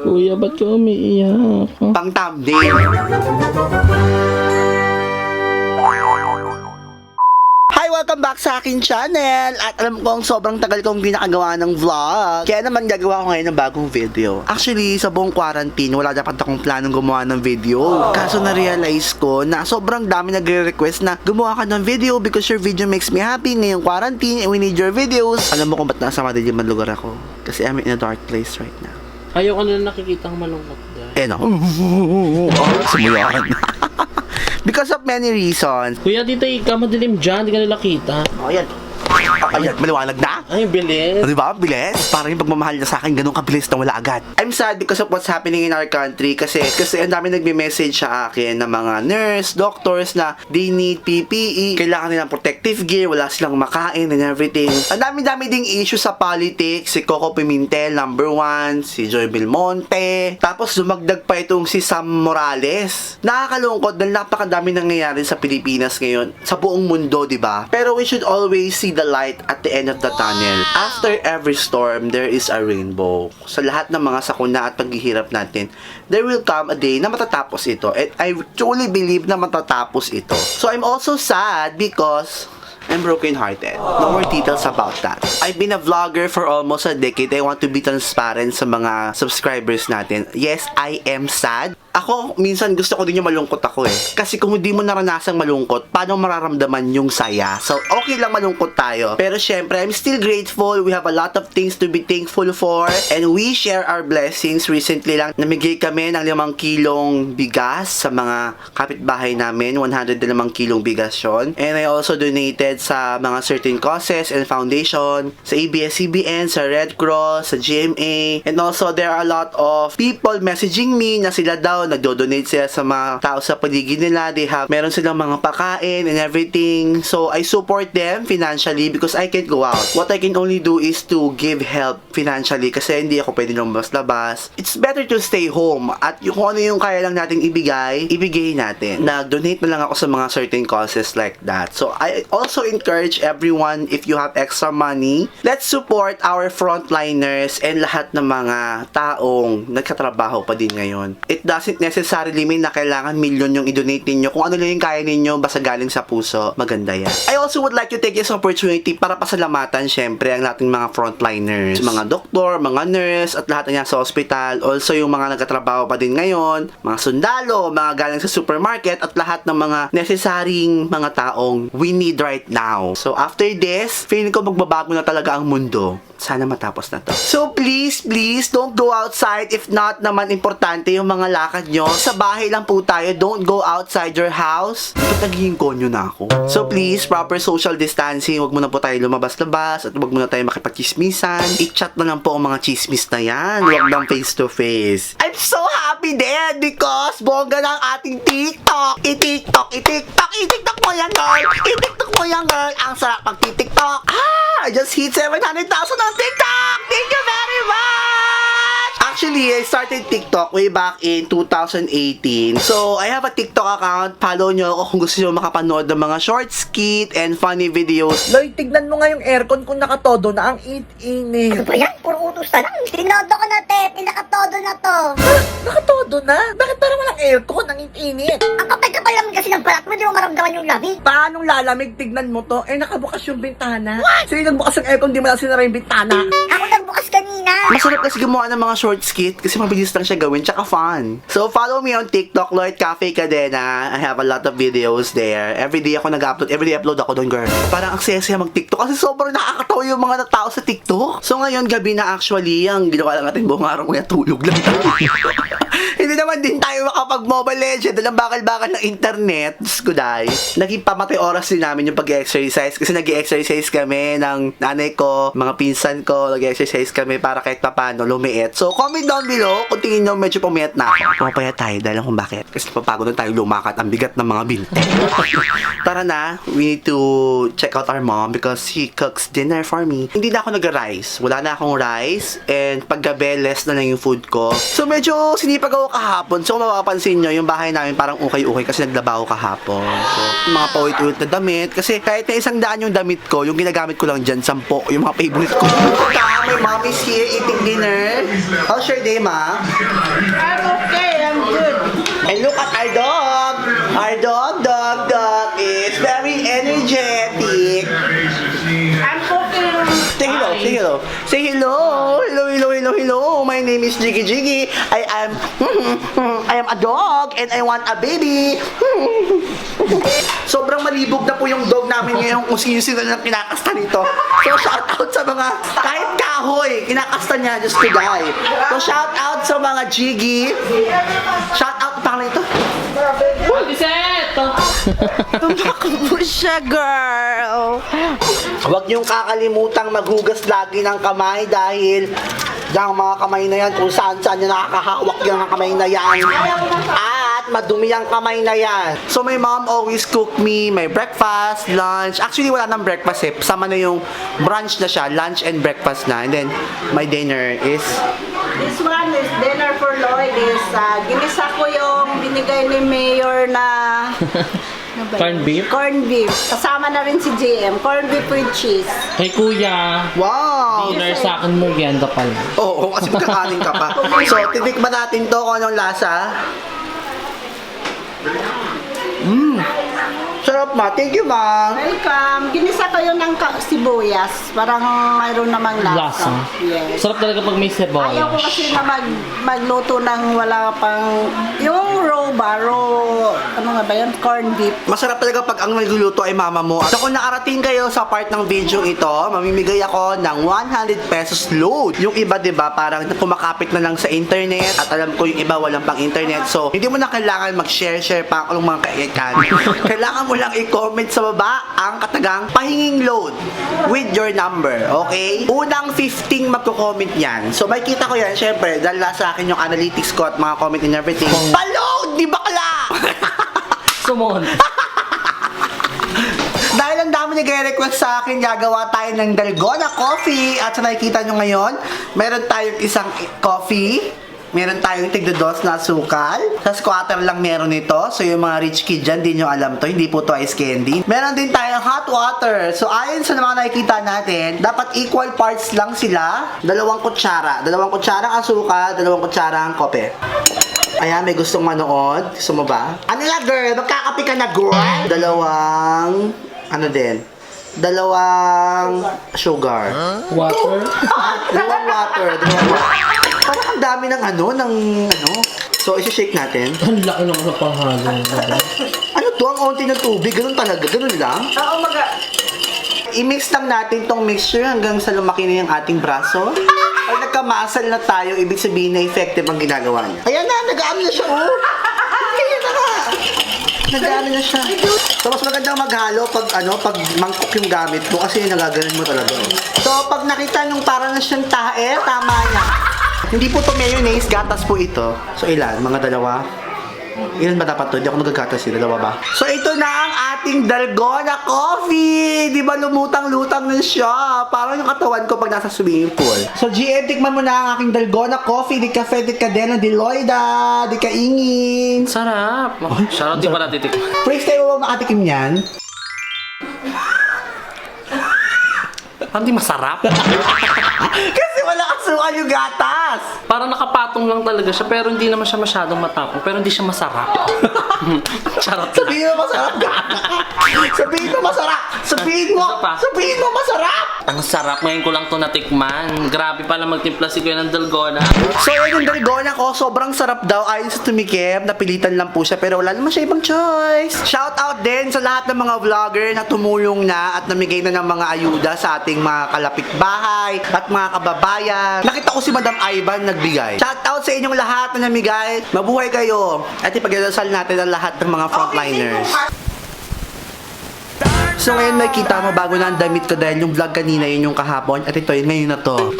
Kuya, ba't ka umiiyak? Pang thumbnail. Hi! Welcome back sa akin channel. At alam kong sobrang tagal kong hindi nakagawa ng vlog. Kaya naman gagawa ko ngayon ng bagong video. Actually, sa buong quarantine, wala dapat akong planong gumawa ng video. Kaso na-realize ko na sobrang dami nagre-request na gumawa ka ng video because your video makes me happy ngayong quarantine and we need your videos. Alam mo kung ba't nasa madilim ang lugar ako? Kasi I'm in a dark place right now. Ayaw ko na nakikitang malungkot dahil. Eh no. Sumuyakan. Because of many reasons. Kuya, dito ka madilim dyan, di ka nila kita. Oh, yan. Ayan, maliwanag na. Ay, bilis. Di ba? Bilis. Parang yung pagmamahal niya sa akin, ganun kabilis na wala agad. I'm sad because of what's happening in our country. Kasi ang dami nagme-message sa akin ng mga nurse, doctors na they need PPE. Kailangan nilang protective gear. Wala silang makain and everything. Ang dami-dami ding issue sa politics. Si Coco Pimentel, number 1. Si Joy Belmonte. Tapos dumagdag pa itong si Sam Morales. Nakakalungkot dahil napakadami nangyayari sa Pilipinas ngayon. Sa buong mundo, di ba? Pero we should always see the light at the end of the tunnel. After every storm, there is a rainbow. Sa lahat ng mga sakuna at paghihirap natin, there will come a day na matatapos ito. And I truly believe na matatapos ito. So I'm also sad because I'm broken-hearted. No more details about that. I've been a vlogger for almost a decade. I want to be transparent sa mga subscribers natin. Yes, I am sad. Ako, minsan gusto ko din yung malungkot ako eh. Kasi kung hindi mo naranasang malungkot, paano mararamdaman yung saya? So, okay lang malungkot tayo. Pero syempre, I'm still grateful. We have a lot of things to be thankful for. And we share our blessings. Recently lang, namigay kami ng 5 kilong bigas sa mga kapitbahay namin. 105 kilong bigas yun. And I also donated sa mga certain causes and foundation. Sa ABS-CBN, sa Red Cross, sa GMA. And also, there are a lot of people messaging me na sila daw nagdo-donate sila sa mga tao sa paligid nila. Meron silang mga pakain and everything. So, I support them financially because I can't go out. What I can only do is to give help financially kasi hindi ako pwede lumabas-labas. It's better to stay home at kung ano yung kaya lang nating ibigay natin. Nag-donate na lang ako sa mga certain causes like that. So, I also encourage everyone, if you have extra money, let's support our frontliners and lahat ng mga taong nagkatrabaho pa din ngayon. It doesn't necessarily mean na kailangan milyon yung i-donate ninyo. Kung ano lang yung kaya ninyo, basta galing sa puso, maganda yan. I also would like to take this opportunity para pasalamatan syempre ang ating mga frontliners. Mga doktor, mga nurse, at lahat na sa hospital. Also yung mga nagkatrabaho pa din ngayon, mga sundalo, mga galing sa supermarket, at lahat ng mga necessaryong mga taong we need right now. So after this, feeling ko magbabago na talaga ang mundo. Sana matapos na to. So please, don't go outside. If not naman importante yung mga lakad nyo. Sa bahay lang po tayo. Don't go outside your house. Ba't nagiging konyo na ako? So please, proper social distancing. Huwag muna po tayo lumabas-labas at huwag muna tayo makipag-chismisan. I-chat na lang po ang mga chismis na yan. Huwag lang face to face. I'm so happy din because bongga ng ating TikTok. I-TikTok mo yan, girl. I-TikTok mo yan, girl. Ang sarap pag-TikTok. I just hit 700,000 on TikTok. Thank you very much. Actually, I started TikTok way back in 2018. So, I have a TikTok account. Follow nyo ako kung gusto nyo makapanood ng mga short skit and funny videos. Loy, tignan mo nga yung aircon kung nakatodo na ang init. Ano ba yan? Puro utos na lang. Tinodo ko na, te. Pinakatodo na to. Nakatodo na? Bakit parang walang aircon? Ang init. Ang kapal-kapal lang kasi ng balat mo, di mo maramdaman yung lamig. Paanong lalamig? Tignan mo to. Nakabukas yung bintana. What? Sino nagbukas ng aircon? Di mo lang sinara yung bintana. Ako nagbukas kanina. Masarap kasi gumawa ng mga short skit kasi mabilis lang siya gawin, tsaka fun. So, follow me on TikTok, Lloyd Cafe Cadena. I have a lot of videos there. Everyday ako nag-upload. Everyday upload ako doon, girl. Parang ang saya-saya mag-TikTok kasi sobrang nakakatawa yung mga tao sa TikTok. So, ngayon, gabi na actually, ang ginawa lang natin buong araw kaya tulog lang tayo. Hindi naman din tayo makapag-Mobile Legend dahil ang bakal-bakal ng internet. Diyos ko, dahil. Naging pamatay oras din namin yung pag-exercise kasi nag-exercise kami ng nanay ko, mga pinsan ko, nag-exercise kami para kahit papano lumiit. So, comment down below kung tingin nyo medyo pumayat na ako. Pumapayat tayo dahil kung bakit. Kasi papagod na tayo lumakat ang bigat ng mga binte. Tara na, we need to check out our mom because she cooks dinner for me. Hindi na ako nag-rice. Wala na akong rice. And paggabi, less na lang yung food ko. So, medyo sinipag ako kahapon. So, kung mapapansin nyo, yung bahay namin parang ukay-ukay kasi naglabaho kahapon. So, mga paulit-ulit na damit. Kasi kahit na 100 yung damit ko, yung ginagamit ko lang dyan, 10. Yung mga favorite ko. My mom is here eating dinner. How's your day, ma? I'm okay, I'm good. And look at our dog. Our dog is very energetic. I'm cooking. Say hello, say hello. Say hello. Hello. My name is Jiggy Jiggy. I am a dog and I want a baby. Sobrang malibog na po yung dog namin ngayon kung sino-sino lang kinakasta nito. So shout out sa mga kahit kahoy, kinakasta niya just to die. So shout out sa mga Jiggy. Shout out pa ito. Aliset! Tumakbo siya, girl. Huwag niyong kakalimutang maghugas lagi ng kamay dahil yung mga kamay na yan, kung saan-saan niya nakakahawak yung mga kamay na yan. At madumi ang kamay na yan. So my mom always cook me my breakfast, lunch. Actually, wala nang breakfast eh. Sama na yung brunch na siya, lunch and breakfast na. And then, my dinner is... This one is dinner for Lloyd. Ginisa ko yung binigay ni Mayor na... ano ba yun? Corned beef? Corned beef. Kasama na rin si JM. Corned beef with cheese. Hey kuya, Wow! dinner sa akin mo, ganda pala. Oo, kasi magkakanin ka pa. So, titikman natin to kung anong lasa. Sarap ma. Thank you, ma. Welcome. Ginisa ko yun ng sibuyas. Parang mayroon namang lasa. Lasa. Yes. Sarap talaga pag may Ayaw ko sebola. kasi na magluto ng wala pang... Yung ano nga ba yun? Corned beef. Masarap talaga pag ang nagluluto ay mama mo. So kung nakarating kayo sa part ng video ito, mamimigay ako ng 100 pesos load. Yung iba, di ba, parang kumakapit na lang sa internet at alam ko yung iba walang pang internet. So, hindi mo na kailangan mag-share pa ang mga kaiyakan. Kailangan mo lang i-comment sa baba ang katagang pahinging load with your number, okay? Unang 15 magko-comment yan. So, makikita ko yan, syempre, dahil sa akin yung analytics ko at mga comment and everything. Pa-load, di bakla! Sumon. Dahil ang dami nagre-request sa akin, gagawa tayo ng Dalgona Coffee. At sa nakikita nyo ngayon, meron tayong isang coffee. Meron tayong tigda-2 na asukal. Sa squatter lang meron ito. So yung mga rich kid dyan, di nyo alam to. Hindi po to ice candy. Meron din tayong hot water. So ayon sa mga nakikita natin, dapat equal parts lang sila. 2 kutsara. 2 kutsarang asukal, 2 kutsarang kope. Ayan, may gustong manood. Gusto mo ba? Ano na, girl? Magkakape ka na, girl? 2, ano din? 2 sugar. Water? 2 water. Parang ang dami ng ng So, isi-shake natin. Ang laki naman sa panghalo. Ano to? Ang onti ng tubig? Ganun talaga? Ganun lang? Oo, I-mix lang natin tong mixture hanggang sa lumaki na yung ating braso. Pag nagkamasal na tayo, ibig sabihin na effective ang ginagawa niya. Ayan na, nag-aam na siya, oh! Ayan na nga! Nag-aam na siya. So, mas magandang maghalo pag mangkok yung gamit mo kasi nagaganan mo talaga. So, pag nakita nyung parang na siyang tae, tama na. Hindi po to mayonnaise, gatas po ito. So, ilan? Mga 2? Ilan ba dapat to? Hindi ako magagatas eh. 2 ba? So, ito na ang ating Dalgona Coffee! Di ba lumutang-lutang na siya? Parang yung katawan ko pag nasa swimming pool. So, GM, tikman mo na ang aking Dalgona Coffee. Di cafe, di cadena, di loida, di kaingin. Sarap. Sarap, di pa natitikman. First time mo ba makatikim yan? Parang di masarap. Kasi wala asukal yung gatas! Parang nakapatong lang talaga siya, pero hindi naman siya masyadong matapang. Pero hindi siya masarap. Charot lang. Sabihin mo masarap, gata! Sabihin mo masarap! Sabihin mo! Isa pa. Sabihin mo masarap! Ang sarap. Ngayon ko lang to natikman. Grabe pala magtimpla si Kuya ng Dalgona. So yun yung Dalgona ko, sobrang sarap daw ayon sa tumikim, napilitan lang po siya pero wala naman siya ibang choice. Shout out din sa lahat ng mga vlogger na tumulong na at namigay na ng mga ayuda sa ating mga kalapit bahay at mga kababayan. Nakita ko si Madam Ivan nagbigay. Shout out sa inyong lahat na namigay. Mabuhay kayo at ipagdadasal natin ang lahat ng mga frontliners. So ngayon makikita mo bago na ang damit ko dahil yung vlog kanina yun yung kahapon at ito yun ngayon na to.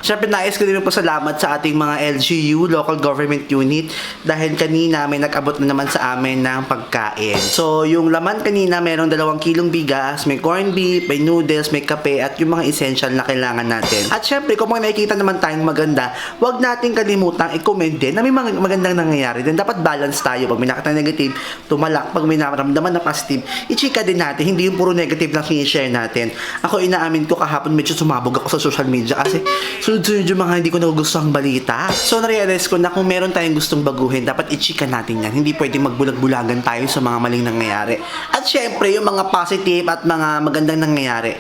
Syempre, nais ko din pasalamat sa ating mga LGU, local government unit, dahil kanina may nag-abot na naman sa amin ng pagkain. So, yung laman kanina, merong 2 kilong bigas, may corned beef, may noodles, may kape, at yung mga essential na kailangan natin. At syempre, kung may nakikita naman tayong maganda, wag natin kalimutang i-comment din na may mga magandang nangyayari din. Dapat balance tayo. Pag may nakita negative, tumalak. Pag may naramdaman na positive, i-chika din natin. Hindi yung puro negative lang sinishare natin. Ako, inaamin ko kahapon, medyo sumabog ako sa social media kasi sunod-sunod yung mga hindi ko nagugustuhang balita. So, narealize ko na kung meron tayong gustong baguhin, dapat i-chika natin yan. Hindi pwedeng magbulag-bulagan tayo sa mga maling nangyayari. At syempre, yung mga positive at mga magandang nangyayari,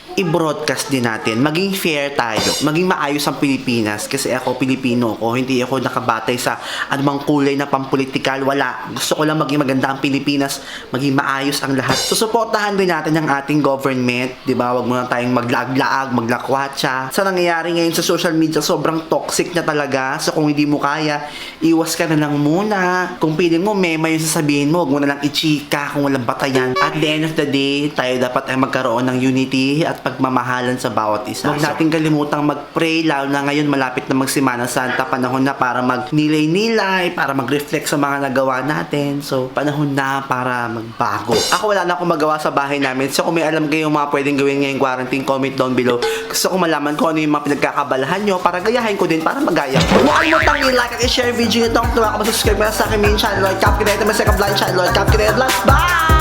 i-broadcast din natin. Maging fair tayo. Maging maayos ang Pilipinas. Kasi ako, Pilipino ko. Hindi ako nakabatay sa anumang kulay na pampolitikal. Wala. Gusto ko lang maging maganda ang Pilipinas. Maging maayos ang lahat. So, suportahan din natin ang ating government. Diba? Huwag muna tayong maglaag-laag, maglakwatsa. Sa nangyayari ngayon sa social media, sobrang toxic na talaga. So, kung hindi mo kaya, iwas ka na lang muna. Kung piling mo, mema yung sasabihin mo, huwag mo na lang i-chika kung walang batayan. At the end of the day, tayo dapat ay magkaroon ng unity at pagmamahalan sa bawat isa. Huwag natin kalimutang mag-pray, lalo na ngayon malapit na magsimana Santa, panahon na para magnilay-nilay, para mag-reflect sa mga nagawa natin. So, panahon na para magbago. Ako wala na akong magawa sa bahay namin. So, kung may alam kayong mga pwedeng gawin ngayong quarantine, comment down below. Gusto ko malaman kung ano yung mga pinagkakabalahan nyo para gayahin ko din, para magaya ko. Huwag kalimutang i-like at i-share video nito. Kung tuwa ka, subscribe mo na sa aking main channel, Lloyd Cap Kinet, my second blind channel, Lloyd Cap Kinet. Bye!